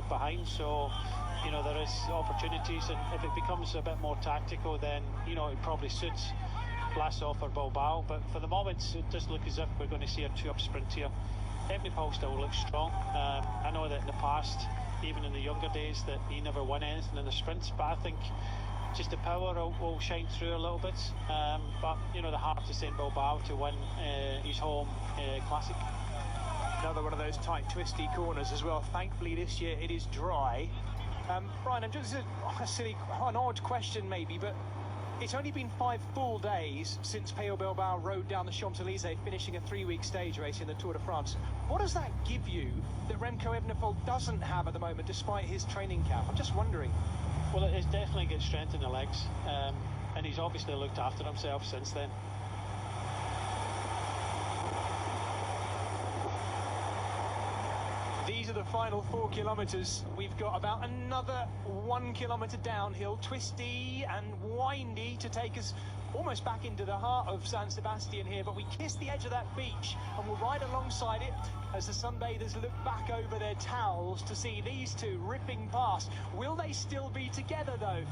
group behind, so you know, there is opportunities, and if it becomes a bit more tactical, then you know, it probably suits Vlasov or Bilbao. But for the moment, it does look as if we're going to see a 2-up sprint here. Evenepoel still looks strong. I know that in the past, even in the younger days, that he never won anything in the sprints, but I think just the power will shine through a little bit. But you know, the heart is in Bilbao to win his home classic. Another one of those tight, twisty corners as well. Thankfully, this year it is dry. Brian, I'm just a silly, an odd question maybe, but it's only been 5 full days since Peyo Bilbao rode down the Champs-Élysées, finishing a 3-week stage race in the Tour de France. What does that give you that Remco Evenepoel doesn't have at the moment, despite his training camp? I'm just wondering. Well, it's definitely got strength in the legs, and he's obviously looked after himself since then. These are the final 4 kilometres. We've got about another 1 kilometre downhill, twisty and windy to take us almost back into the heart of San Sebastian here, but we kiss the edge of that beach and we'll ride alongside it as the sunbathers look back over their towels to see these two ripping past. Will they still be together though?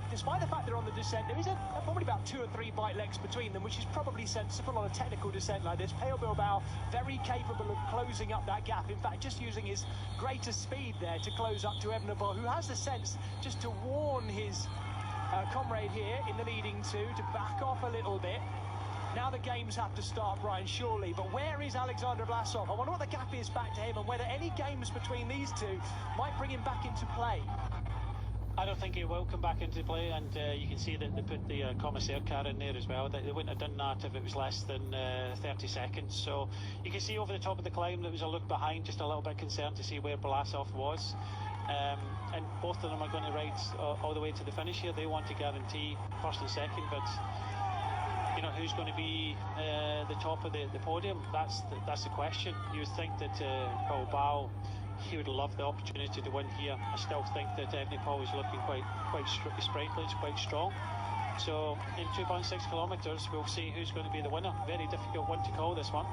Despite the fact they're on the descent, there is probably about 2 or 3 bike legs between them, which is probably sensible on a technical descent like this. Peyo Bilbao very capable of closing up that gap. In fact, just using his greater speed there to close up to Evenepoel, who has the sense just to warn his comrade here in the leading two to back off a little bit. Now the games have to start, Brian, surely. But where is Alexander Vlasov? I wonder what the gap is back to him and whether any games between these two might bring him back into play. I don't think he will come back into play, and you can see that they put the commissaire car in there as well. They wouldn't have done that if it was less than 30 seconds. So you can see over the top of the climb there was a look behind, just a little bit concerned to see where Vlasov was. And both of them are going to ride all the way to the finish here. They want to guarantee first and second, but you know, who's going to be the top of the podium? That's the question. You would think that Bilbao, he would love the opportunity to win here. I still think that Evenepoel is looking quite sprightly, it's quite strong. So in 2.6 kilometres, we'll see who's going to be the winner. Very difficult one to call, this one.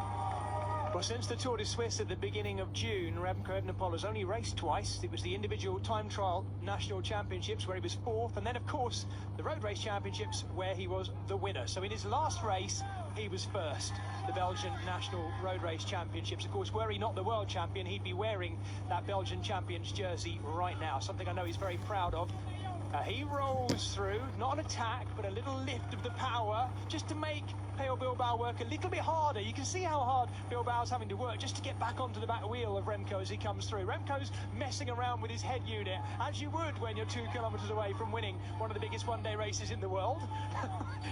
Well, since the Tour de Suisse at the beginning of June, Remco Evenepoel has only raced twice. It was the individual time trial national championships where he was 4th, and then of course the road race championships where he was the winner. So in his last race he was 1st, the Belgian national road race championships. Of course, were he not the world champion, he'd be wearing that Belgian champions jersey right now, something I know he's very proud of. He rolls through, not an attack, but a little lift of the power, just to make Peyo Bilbao work a little bit harder. You can see how hard Bilbao's having to work just to get back onto the back wheel of Remco as he comes through. Remco's messing around with his head unit, as you would when you're 2 kilometres away from winning one of the biggest one-day races in the world.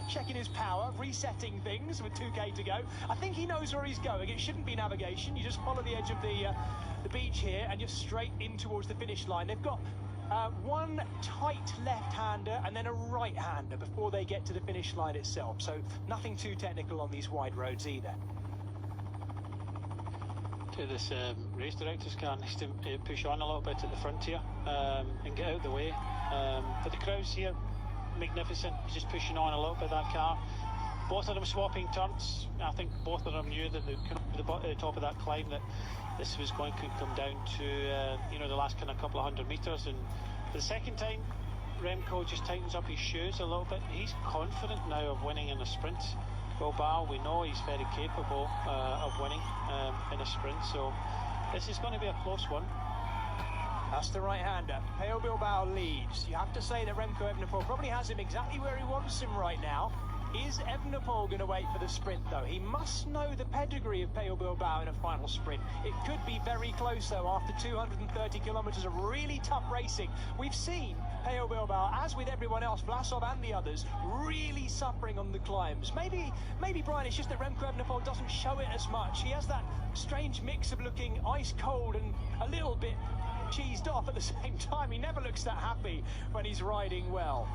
Checking his power, resetting things with 2k to go. I think he knows where he's going. It shouldn't be navigation. You just follow the edge of the beach here and you're straight in towards the finish line. They've got one tight left-hander and then a right-hander before they get to the finish line itself. So nothing too technical on these wide roads either. To this race director's car needs to push on a little bit at the front here and get out of the way. But the crowds here, magnificent. He's just pushing on a little bit, that car. Both of them swapping turns. I think both of them knew that they could at the top of that climb that this was going to come down to you know, the last kind of couple of 100 metres. And for the second time, Remco just tightens up his shoes a little bit. He's confident now of winning in a sprint. Bilbao, we know he's very capable of winning in a sprint, so this is going to be a close one. That's the right-hander. Peyo Bilbao leads. You have to say that Remco Evenepoel probably has him exactly where he wants him right now. Is Evenepoel going to wait for the sprint, though? He must know the pedigree of Peyo Bilbao in a final sprint. It could be very close, though, after 230 kilometres of really tough racing. We've seen Peyo Bilbao, as with everyone else, Vlasov and the others, really suffering on the climbs. Maybe, Brian, it's just that Remco Evenepoel doesn't show it as much. He has that strange mix of looking ice cold and a little bit cheesed off at the same time. He never looks that happy when he's riding well.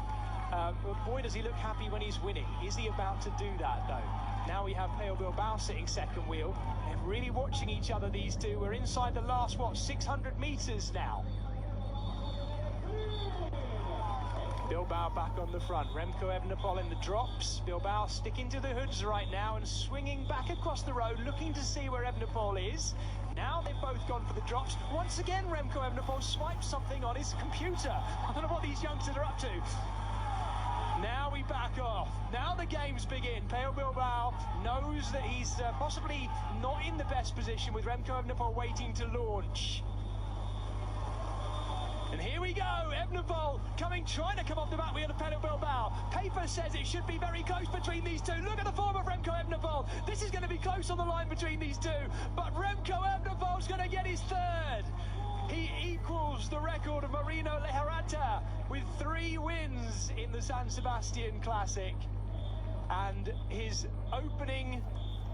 Boy, does he look happy when he's winning. Is he about to do that, though? Now we have Peyo Bilbao sitting second wheel. They're really watching each other, these two. We're inside the last, 600 metres now. Bilbao back on the front. Remco Evenepoel in the drops. Bilbao sticking to the hoods right now and swinging back across the road, looking to see where Evenepoel is. Now they've both gone for the drops. Once again, Remco Evenepoel swipes something on his computer. I don't know what these youngsters are up to. Now we back off. Now the games begin. Peo Bilbao knows that he's possibly not in the best position with Remco Evenepoel waiting to launch. And here we go, Evenepoel trying to come off the back wheel of Peo Bilbao. Paper says it should be very close between these two. Look at the form of Remco Evenepoel. This is going to be close on the line between these two. But Remco Evenepoel's going to get his third. He equals the record of Marino Lejarreta with 3 wins in the San Sebastian Classic. And his opening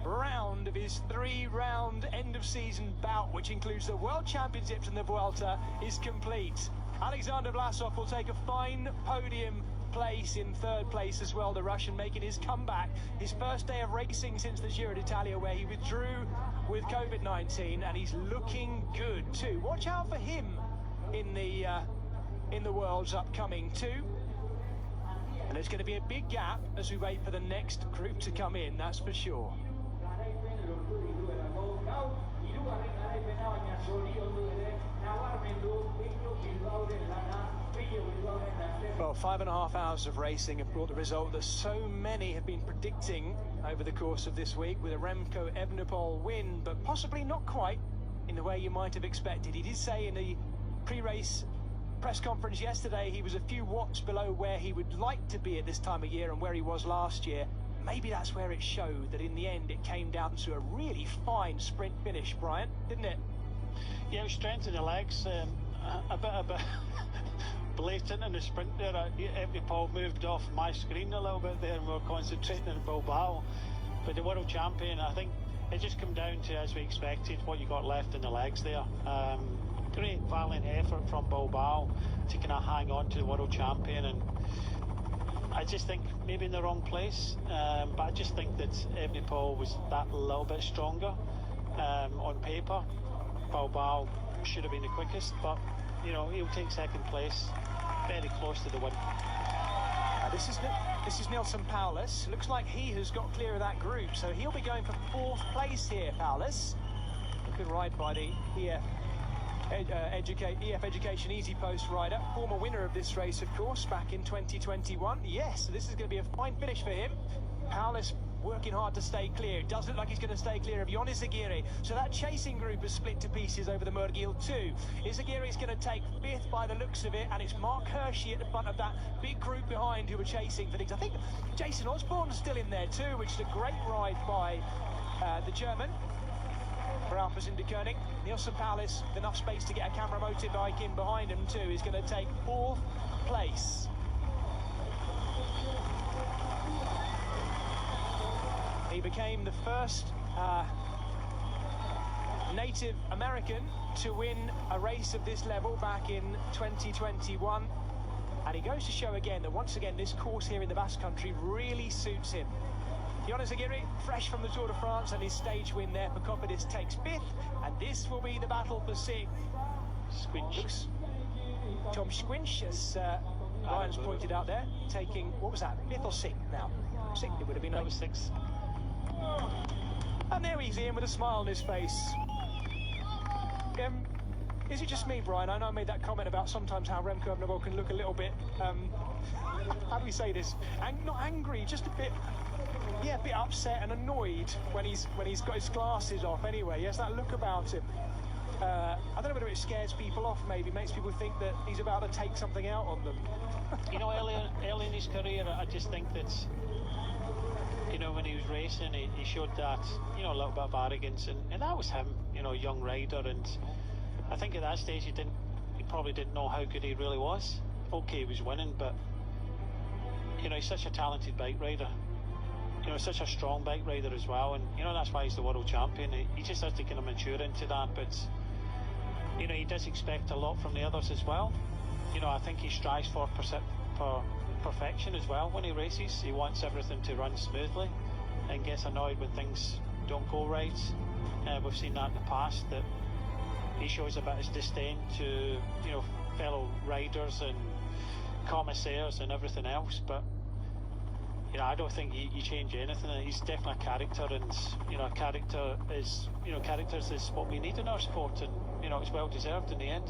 round of his 3-round end-of-season bout, which includes the World Championships and the Vuelta, is complete. Alexander Vlasov will take a fine podium place in 3rd place as well, the Russian making his comeback. His first day of racing since the Giro d'Italia, where he withdrew with COVID-19, and he's looking good too. Watch out for him in the Worlds upcoming too. And there's going to be a big gap as we wait for the next group to come in, that's for sure. Well, 5.5 hours of racing have brought the result that so many have been predicting over the course of this week, with a Remco Evenepoel win, but possibly not quite in the way you might have expected. He did say in the pre-race press conference yesterday he was a few watts below where he would like to be at this time of year and where he was last year. Maybe that's where it showed, that in the end it came down to a really fine sprint finish, Brian, didn't it? Yeah, it was strength in the legs, a bit blatant in the sprint there. Evenepoel moved off my screen a little bit there, and we were concentrating on Bilbao. But the world champion, I think it just came down to, as we expected, what you got left in the legs there. Great valiant effort from Bilbao to kind of hang on to the world champion, and I just think maybe in the wrong place, but I just think that Evenepoel was that little bit stronger on paper. Bilbao should have been the quickest, but you know, he'll take 2nd place, very close to the win. This is Nilsson Paulus. Looks like he has got clear of that group, so he'll be going for 4th place here, Paulus. A good ride by the EF Education Easy Post rider, former winner of this race, of course, back in 2021. Yes, this is going to be a fine finish for him. Paulus working hard to stay clear. It does look like he's going to stay clear of Ionis Aguirre. So that chasing group is split to pieces over the Murgil too. Aguirre's going to take 5th by the looks of it, and it's Mark Hershey at the front of that big group behind who are chasing for things. I think Jason Osborne's still in there too, which is a great ride by the German for Alpes Inderkoning. Nilsson Paulus, enough space to get a camera motorbike in behind him too, is going to take 4th place. He became the first Native American to win a race of this level back in 2021. And he goes to show again that once again this course here in the Basque Country really suits him. Ionis Aguirre, fresh from the Tour de France, and his stage win there for Cofidis, takes 5th, and this will be the battle for 6th. Squinch. Tom Squinch, as Ryan's pointed out there, taking, what was that, 5th or 6th now? 6th it would have been. That was 6th. And there he's in with a smile on his face. Is it just me, Brian? I know I made that comment about sometimes how Remco Evenepoel can look a little bit, how do we say this? Not angry, just a bit upset and annoyed when he's got his glasses off anyway. He has that look about him. I don't know whether it scares people off, maybe, makes people think that he's about to take something out on them. You know, early in his career, I just think that, you know, when he was racing, he showed that, you know, a little bit of arrogance, and that was him, you know, young rider, and I think at that stage he probably didn't know how good he really was. Okay, he was winning, but, you know, he's such a talented bike rider. You know, such a strong bike rider as well, and you know that's why he's the world champion. He just has to kind of mature into that, but you know, he does expect a lot from the others as well. You know, I think he strives for perfection as well when he races. He wants everything to run smoothly and gets annoyed when things don't go right. We've seen that in the past, that he shows a bit of disdain to, you know, fellow riders, and commissaires and everything else, but you know, I don't think you change anything. He's definitely a character, and you know, a character is, you know, characters is what we need in our sport, and you know, it's well deserved in the end.